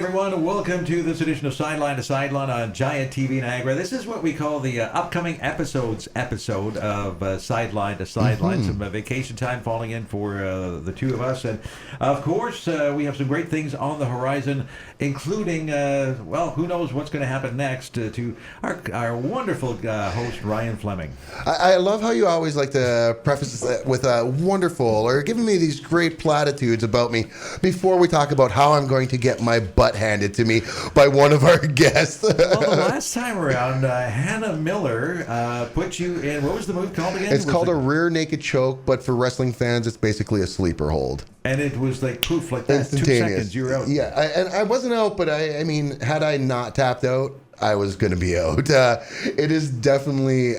everyone. Welcome to this edition of Sideline to Sideline on Giant TV Niagara. This is what we call the upcoming episode of Sideline to Sideline. Some vacation time falling in for the two of us. And, of course, we have some great things on the horizon, including, who knows what's going to happen next to our wonderful host, Ryan Fleming. I love how you always like to preface this with a wonderful or giving me these great platitudes about me before we talk about how I'm going to get my butt handed to me by one of our guests. Well, the last time around, Hannah Miller put you in, what was the move called again? It's called a rear naked choke, but for wrestling fans, it's basically a sleeper hold. And it was like poof, like that. 2 seconds, you were out. Yeah, and I wasn't out, but I mean, had I not tapped out, I was going to be out. It is definitely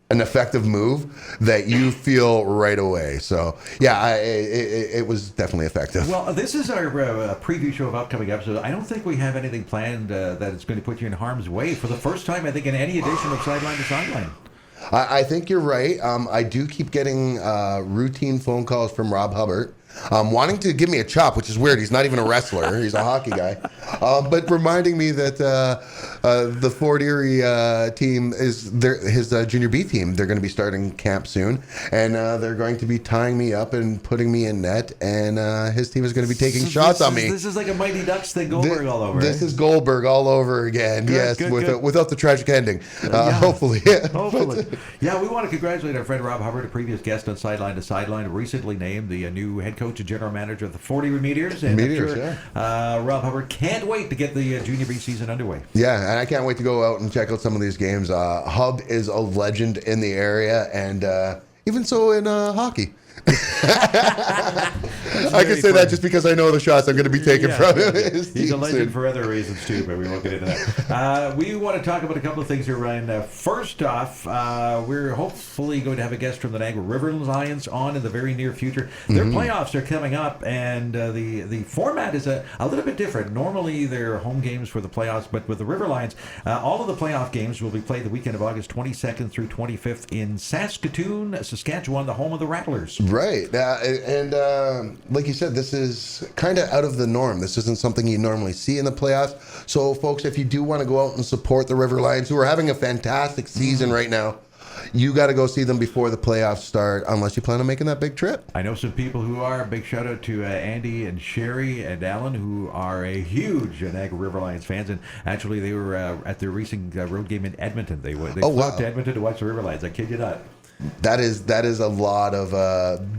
an effective move that you feel right away. So, yeah, it was definitely effective. Well, this is our preview show of upcoming episodes. I don't think we have anything planned that is going to put you in harm's way for the first time, I think, in any edition of Sideline to Sideline. I think you're right. I do keep getting routine phone calls from Rob Hubbard wanting to give me a chop, which is weird. He's not even a wrestler. He's a hockey guy. But reminding me that the Fort Erie team is his junior B team. They're going to be starting camp soon. And they're going to be tying me up and putting me in net. And his team is going to be taking shots on me. This is like a Mighty Ducks thing, Goldberg all over. This is Goldberg all over again. Good, yes, without the tragic ending. Hopefully. Hopefully. Yeah, we want to congratulate our friend Rob Hubbard, a previous guest on Sideline to Sideline, recently named the new head coach and general manager of the Fort Erie Meteors. And Rob Hubbard can't wait to get the Junior B season underway. Yeah, and I can't wait to go out and check out some of these games. Hub is a legend in the area, and even so in hockey. I can say that just because I know the shots I'm going to be taking from him. He's a legend for other reasons too, but we won't get into that. We want to talk about a couple of things here, Ryan. First off, we're hopefully going to have a guest from the Niagara River Lions on in the very near future. Their playoffs are coming up, and the format is a little bit different. Normally, they're home games for the playoffs, but with the River Lions, all of the playoff games will be played the weekend of August 22nd through 25th in Saskatoon, Saskatchewan, the home of the Rattlers. Right. And like you said, this is kind of out of the norm. This isn't something you normally see in the playoffs. So, folks, if you do want to go out and support the River Lions, who are having a fantastic season right now, you got to go see them before the playoffs start, unless you plan on making that big trip. I know some people who are. Big shout out to Andy and Sherry and Alan, who are a huge Niagara River Lions fans. And actually, they were at their recent road game in Edmonton. They flew out to Edmonton to watch the River Lions. I kid you not. That is a lot of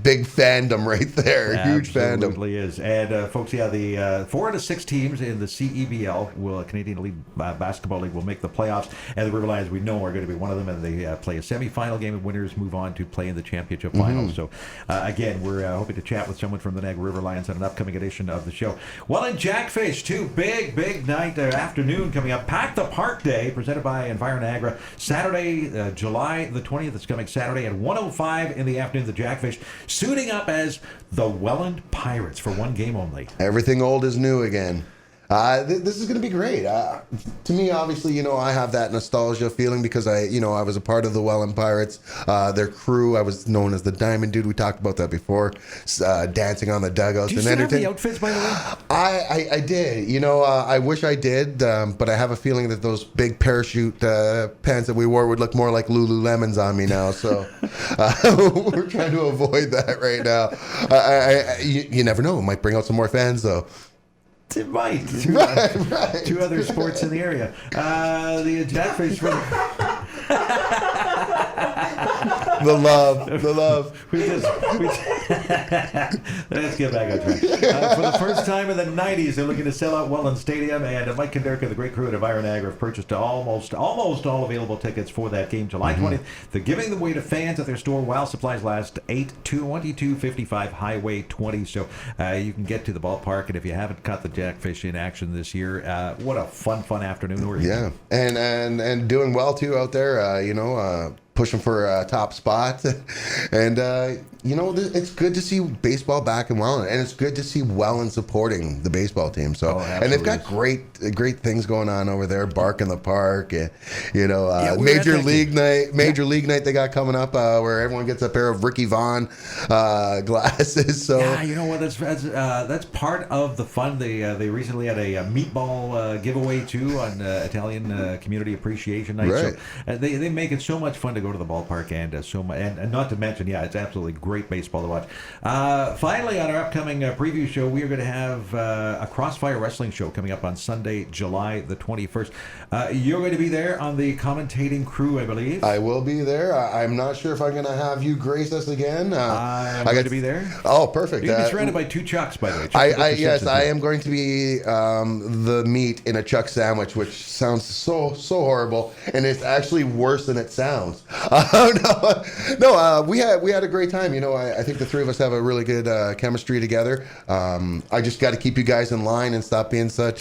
big fandom right there. Huge fandom. Absolutely is. And folks, the 4 out of 6 teams in the CEBL, Canadian Elite Basketball League, will make the playoffs. And the River Lions, we know, are going to be one of them. And they play a semifinal game, and winners move on to play in the championship finals. So, again, we're hoping to chat with someone from the Niagara River Lions on an upcoming edition of the show. Well, in Jackfish, too, big night afternoon coming up. Pack the Park Day, presented by Enviro Niagara. Saturday, July the 20th. It's coming Saturday at 1:05 in the afternoon. The Jackfish suiting up as the Welland Pirates for one game only. Everything old is new again. This is going to be great. To me, obviously, I have that nostalgia feeling because I was a part of the Welland Pirates. Their crew, I was known as the Diamond Dude. We talked about that before. Dancing on the dugouts. Do you still have the outfits, by the way? I did. I wish I did, but I have a feeling that those big parachute pants that we wore would look more like Lululemons on me now. So we're trying to avoid that right now. You never know. It might bring out some more fans, though. It might. Right. Two other sports in the area. The Jackfish from the love. Let's get back on track. For the first time in the 90s, they're looking to sell out Welland Stadium, and Mike Konderka, the great crew at Enviro Niagara, have purchased almost all available tickets for that game, July 20th. They're giving them away to fans at their store while supplies last. 82255 Highway 20. So you can get to the ballpark, and if you haven't caught the Jackfish in action this year, what a fun afternoon. Yeah, and doing well too out there. Pushing for a top spot spot. And, it's good to see baseball back in Welland, and it's good to see Welland supporting the baseball team. So, and they've got great things going on over there. Bark in the Park, Major League Night they got coming up where everyone gets a pair of Ricky Vaughn glasses. So yeah, you know what? That's part of the fun. They recently had a meatball giveaway too on Italian Community Appreciation Night. Right. So they make it so much fun to go to the ballpark and not to mention, it's absolutely great baseball to watch. Finally, on our upcoming preview show, we are going to have a Crossfire Wrestling show coming up on Sunday, July the 21st. You're going to be there on the commentating crew, I believe. I will be there. I'm not sure if I'm going to have you grace us again. I'm going to be there. Oh, perfect. You're going to be surrounded by 2 Chucks, by the way. I am going to be the meat in a Chuck sandwich, which sounds so horrible, and it's actually worse than it sounds. We had a great time. I think the three of us have a really good chemistry together. I just got to keep you guys in line and stop being such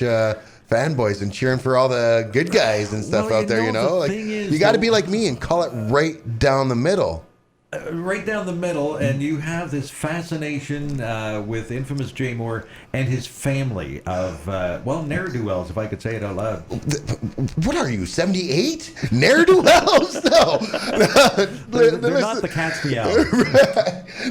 fanboys and cheering for all the good guys and stuff out there. You got to be like me and call it right down the middle. Right down the middle, and you have this fascination with infamous Jay Moore and his family of, ne'er-do-wells, if I could say it out loud. What are you, 78? Ne'er-do-wells? No. They're not the cat's meow.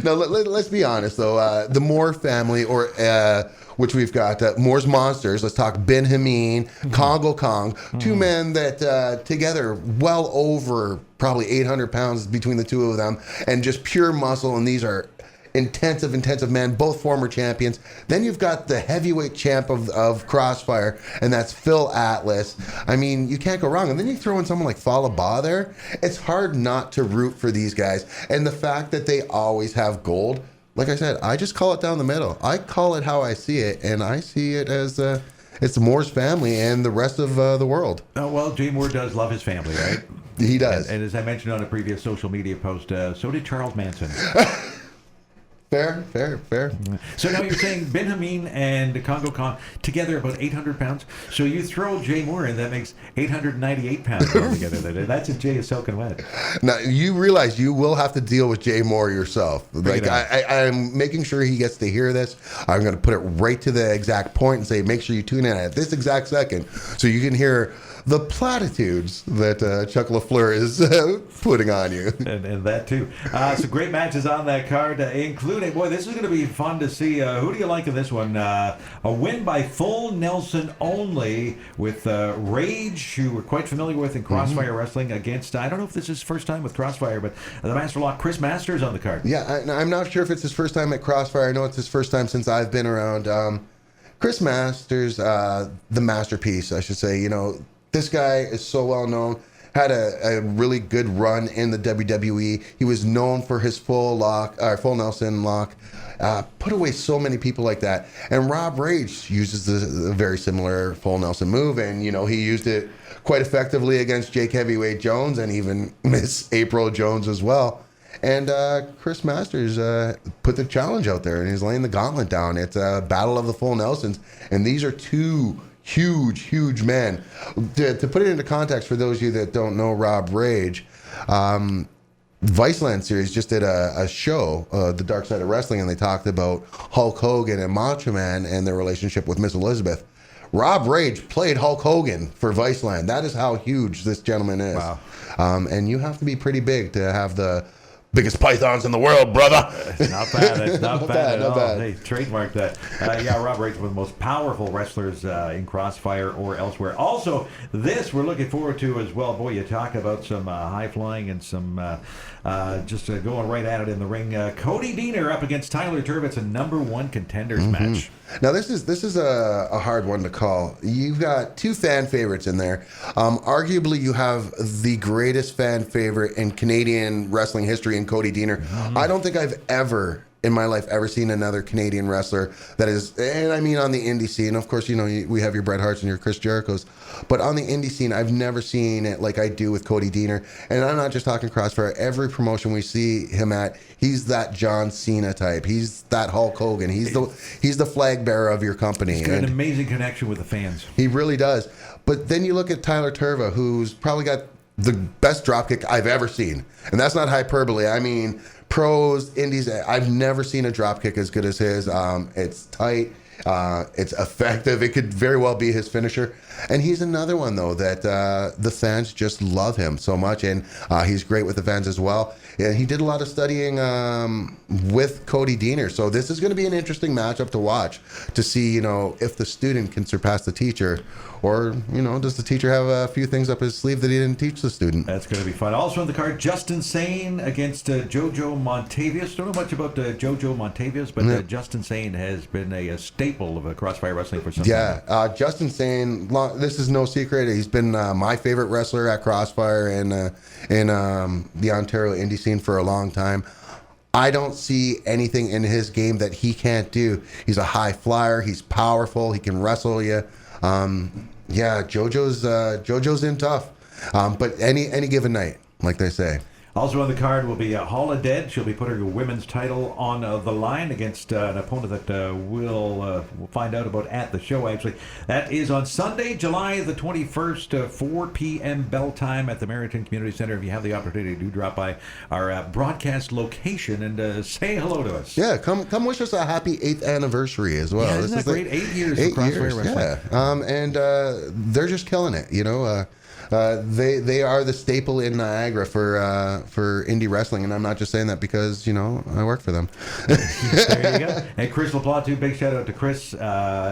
No, let's be honest, though. The Moore family, which we've got Moore's Monsters. Let's talk Ben Hameen, Congo Kong, 2 men that together well over probably 800 pounds between the two of them, and just pure muscle. And these are intensive men, both former champions. Then you've got the heavyweight champ of Crossfire, and that's Phil Atlas. I mean, you can't go wrong. And then you throw in someone like Falaba there. It's hard not to root for these guys. And the fact that they always have gold, like I said, I just call it down the middle. I call it how I see it, and I see it as it's Moore's family and the rest of the world. Oh, well, Jay Moore does love his family, right? He does. And as I mentioned on a previous social media post, so did Charles Manson. Fair. So now you're saying Ben Hameen and Congo Kong together about 800 pounds. So you throw Jay Moore in, that makes 898 pounds altogether. That's a Jay is soaking wet. Now, you realize you will have to deal with Jay Moore yourself. I'm making sure he gets to hear this. I'm going to put it right to the exact point and say, make sure you tune in at this exact second so you can hear the platitudes that Chuck LaFleur is putting on you. And that too. Some great matches on that card, including, boy, this is going to be fun to see. Who do you like in this one? A win by full Nelson only with Rage, who we're quite familiar with in Crossfire Wrestling, against, I don't know if this is his first time with Crossfire, but the Master Lock, Chris Masters on the card. Yeah, I'm not sure if it's his first time at Crossfire. I know it's his first time since I've been around. Chris Masters, the masterpiece, I should say. This guy is so well known, had a really good run in the WWE. He was known for his full Nelson lock, put away so many people like that. And Rob Rage uses a very similar full Nelson move, and he used it quite effectively against Jake Heavyweight Jones and even Miss April Jones as well. And Chris Masters put the challenge out there, and he's laying the gauntlet down. It's a battle of the full Nelsons, and these are 2 huge men. To put it into context for those of you that don't know Rob Rage, Viceland series just did a show, The Dark Side of Wrestling, and they talked about Hulk Hogan and Macho Man and their relationship with Miss Elizabeth. Rob Rage played Hulk Hogan for Viceland. That is how huge this gentleman is. Wow. And you have to be pretty big to have the biggest pythons in the world, brother. Not bad. It's not bad at all. Bad. Hey, trademark that. Rob Rage, one of the most powerful wrestlers in Crossfire or elsewhere. Also, this we're looking forward to as well. Boy, you talk about some high flying and some just going right at it in the ring. Cody Deaner up against Tyler Turb. It's a #1 contenders match. Now this is a hard one to call. You've got 2 fan favorites in there. Arguably, you have the greatest fan favorite in Canadian wrestling history in Cody Deaner. I don't think I've ever in my life ever seen another Canadian wrestler that is, and I mean on the indie scene. Of course, we have your Bret Harts and your Chris Jerichos, but on the indie scene, I've never seen it like I do with Cody Deaner. And I'm not just talking Crossfire. Every promotion we see him at, he's that John Cena type. He's that Hulk Hogan. He's the flag bearer of your company. He's got an amazing connection with the fans. He really does. But then you look at Tyler Turva, who's probably got the best dropkick I've ever seen. And that's not hyperbole. I mean, pros, indies, I've never seen a dropkick as good as his. It's tight. It's effective. It could very well be his finisher. And he's another one, though, that the fans just love him so much. And he's great with the fans as well. And he did a lot of studying with Cody Deaner. So this is going to be an interesting matchup to watch to see, if the student can surpass the teacher, or, does the teacher have a few things up his sleeve that he didn't teach the student? That's going to be fun. Also on the card, Justin Sane against Jojo Montavious. Don't know much about Jojo Montavious, but Justin Sane has been a staple of Crossfire Wrestling for some time. Yeah, Justin Sane, this is no secret. He's been my favorite wrestler at Crossfire and in the Ontario indie scene for a long time. I don't see anything in his game that he can't do. He's a high flyer. He's powerful. He can wrestle you. Jojo's in tough. But any given night, like they say. Also on the card will be Hall of Dead. She'll be putting her women's title on the line against an opponent that we'll find out about at the show, actually. That is on Sunday, July the 21st, 4 p.m. bell time at the Merrington Community Center. If you have the opportunity, do drop by our broadcast location and say hello to us. Yeah, come wish us a happy 8th anniversary as well. Yeah, isn't that great? 8 years of Crossfire Wrestling. Yeah, and they're just killing it, They are the staple in Niagara for indie wrestling, and I'm not just saying that because I work for them. There you go. And Chris LaPlante, too. Big shout out to Chris.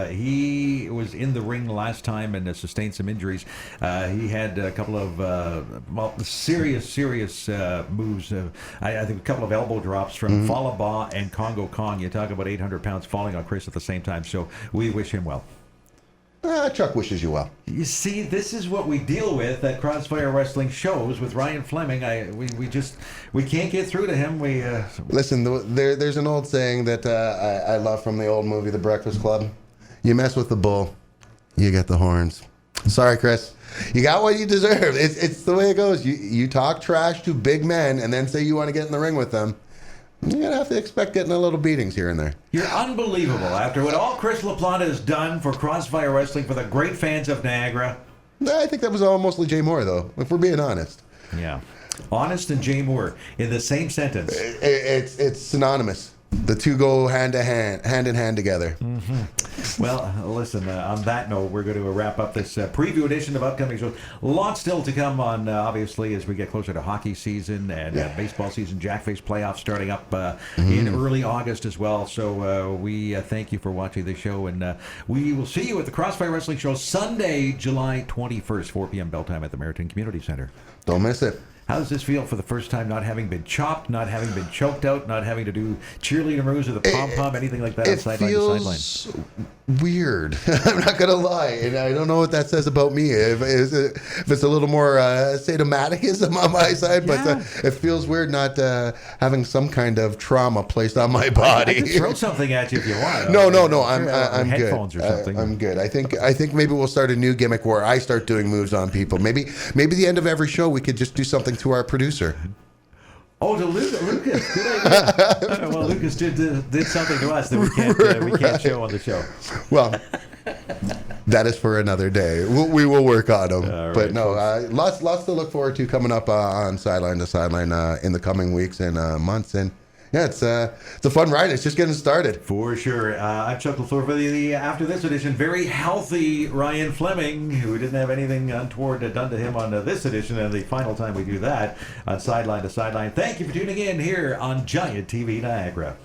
He was in the ring last time and sustained some injuries. He had a couple of serious moves. I think a couple of elbow drops from Falaba and Congo Kong. You talk about 800 pounds falling on Chris at the same time. So we wish him well. Chuck wishes you well. You see, this is what we deal with at Crossfire Wrestling shows with Ryan Fleming. We can't get through to him. Listen, there's an old saying that I love from the old movie The Breakfast Club. You mess with the bull, you get the horns. Sorry, Chris. You got what you deserve. It's the way it goes. You talk trash to big men and then say you want to get in the ring with them. You're going to have to expect getting a little beatings here and there. You're unbelievable. After what all Chris LaPlante has done for Crossfire Wrestling, for the great fans of Niagara. I think that was all mostly Jay Moore, though, if we're being honest. Yeah. Honest and Jay Moore in the same sentence. It's synonymous. The two go hand in hand together. Mm-hmm. Well, listen, on that note, we're going to wrap up this preview edition of upcoming shows. Lots still to come on, obviously, as we get closer to hockey season and baseball season, Jackface playoffs starting up in early August as well. So we thank you for watching this show, and we will see you at the Crossfire Wrestling Show Sunday, July 21st, 4 p.m. bell time at the Merrington Community Center. Don't miss it. How does this feel for the first time, not having been chopped, not having been choked out, not having to do cheerleader moves or the pom-pom, anything like that on Sideline to Sideline? It feels weird. I'm not going to lie. And I don't know what that says about me. If it's a little more sadomasochism on my side, but it feels weird not having some kind of trauma placed on my body. I can throw something at you if you want. No. I'm good. Headphones or something. I'm good. I think maybe we'll start a new gimmick where I start doing moves on people. Maybe the end of every show we could just do something to our producer. Oh, to Lucas. Good idea. Well, Lucas did something to us that we can't show on the show. Well, that is for another day. We will work on them. Right, but no, lots to look forward to coming up on Sideline to Sideline in the coming weeks and months. And yeah, it's a fun ride. It's just getting started. For sure. I'm Chuck LaFleur for the after this edition. Very healthy Ryan Fleming, who didn't have anything untoward done to him on this edition, and the final time we do that on Sideline to Sideline. Thank you for tuning in here on Giant TV Niagara.